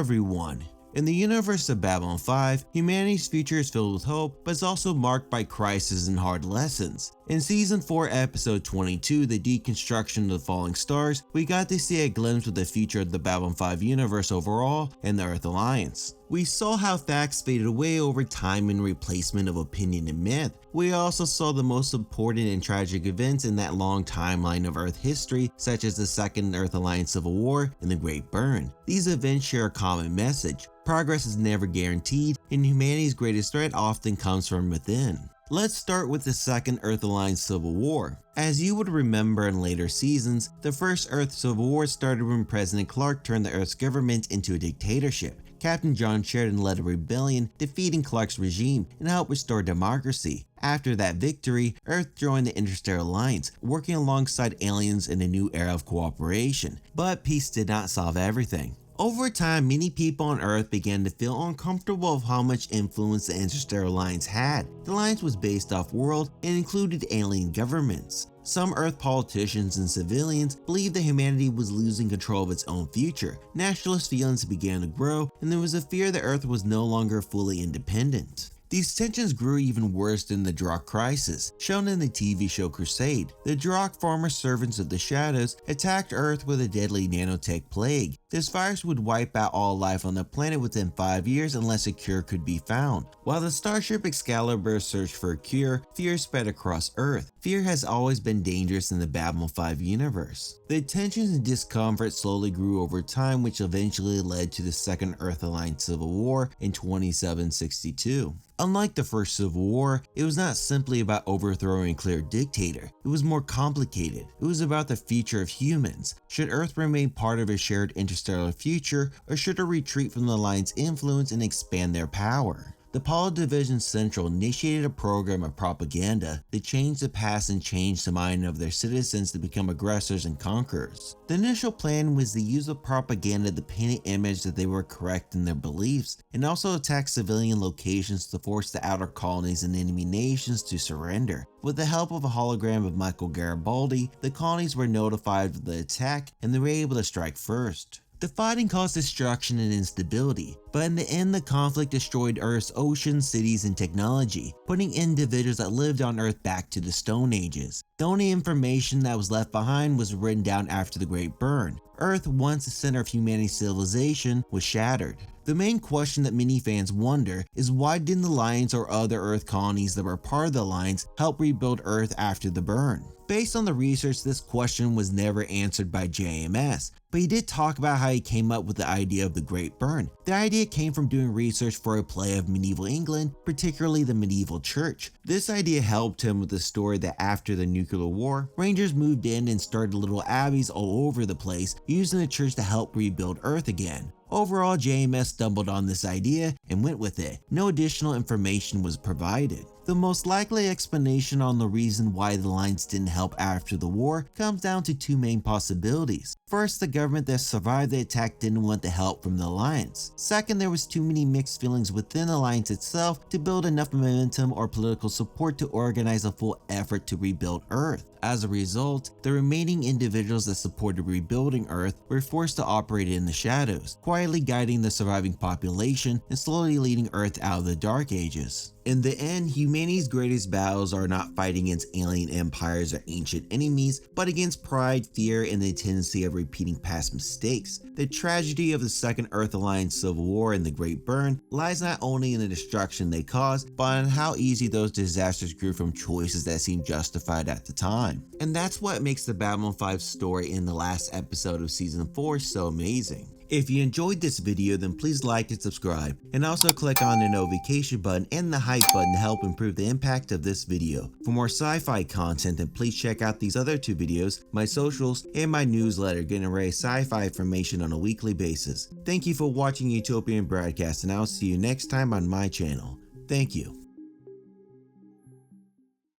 everyone! In the universe of Babylon 5, humanity's future is filled with hope, but it's also marked by crisis and hard lessons. In Season 4 Episode 22, The Deconstruction of the Falling Stars, we got to see a glimpse of the future of the Babylon 5 universe overall and the Earth Alliance. We saw how facts faded away over time in replacement of opinion and myth. We also saw the most important and tragic events in that long timeline of Earth history, such as the Second Earth Alliance Civil War and the Great Burn. These events share a common message. Progress is never guaranteed, and humanity's greatest threat often comes from within. Let's start with the Second Earth Alliance Civil War. As you would remember in later seasons, the First Earth Civil War started when President Clark turned the Earth's government into a dictatorship. Captain John Sheridan led a rebellion, defeating Clark's regime and helped restore democracy. After that victory, Earth joined the Interstellar Alliance, working alongside aliens in a new era of cooperation. But peace did not solve everything. Over time, many people on Earth began to feel uncomfortable of how much influence the Interstellar Alliance had. The alliance was based off-world and included alien governments. Some Earth politicians and civilians believed that humanity was losing control of its own future. Nationalist feelings began to grow, and there was a fear that Earth was no longer fully independent. These tensions grew even worse than the Drock crisis, shown in the TV show Crusade. The Drock, former servants of the Shadows, attacked Earth with a deadly nanotech plague. This virus would wipe out all life on the planet within 5 years unless a cure could be found. While the Starship Excalibur searched for a cure, fear spread across Earth. Fear has always been dangerous in the Babylon 5 universe. The tensions and discomfort slowly grew over time, which eventually led to the Second Earth Alliance Civil War in 2762. Unlike the First Civil War, it was not simply about overthrowing a clear dictator. It was more complicated. It was about the future of humans. Should Earth remain part of a shared interstellar future, or should it retreat from the Alliance influence and expand their power? The Apollo Division Central initiated a program of propaganda that changed the past and changed the mind of their citizens to become aggressors and conquerors. The initial plan was to use the propaganda to paint an image that they were correct in their beliefs, and also attack civilian locations to force the outer colonies and enemy nations to surrender. With the help of a hologram of Michael Garibaldi, the colonies were notified of the attack and they were able to strike first. The fighting caused destruction and instability, but in the end the conflict destroyed Earth's oceans, cities, and technology, putting individuals that lived on Earth back to the Stone Ages. The only information that was left behind was written down after the Great Burn. Earth, once the center of humanity's civilization, was shattered. The main question that many fans wonder is why didn't the Alliance or other Earth colonies that were part of the Alliance help rebuild Earth after the burn? Based on the research, this question was never answered by JMS, but he did talk about how he came up with the idea of the Great Burn. The idea came from doing research for a play of medieval England, particularly the medieval church. This idea helped him with the story that after the nuclear war, Rangers moved in and started little abbeys all over the place, using the church to help rebuild Earth again. Overall, JMS stumbled on this idea and went with it. No additional information was provided. The most likely explanation on the reason why the Alliance didn't help after the war comes down to two main possibilities. First, the government that survived the attack didn't want the help from the Alliance. Second, there was too many mixed feelings within the Alliance itself to build enough momentum or political support to organize a full effort to rebuild Earth. As a result, the remaining individuals that supported rebuilding Earth were forced to operate in the shadows, quietly guiding the surviving population and slowly leading Earth out of the Dark Ages. In the end, humanity's greatest battles are not fighting against alien empires or ancient enemies, but against pride, fear, and the tendency of repeating past mistakes. The tragedy of the Second Earth Alliance Civil War and the Great Burn lies not only in the destruction they caused, but in how easy those disasters grew from choices that seemed justified at the time. And that's what makes the Babylon 5 story in the last episode of Season 4 so amazing. If you enjoyed this video, then please like and subscribe, and also click on the notification button and the hype button to help improve the impact of this video. For more sci-fi content, then please check out these other two videos, my socials, and my newsletter getting array sci-fi information on a weekly basis. Thank you for watching Utopian Broadcast, and I'll see you next time on my channel. Thank you.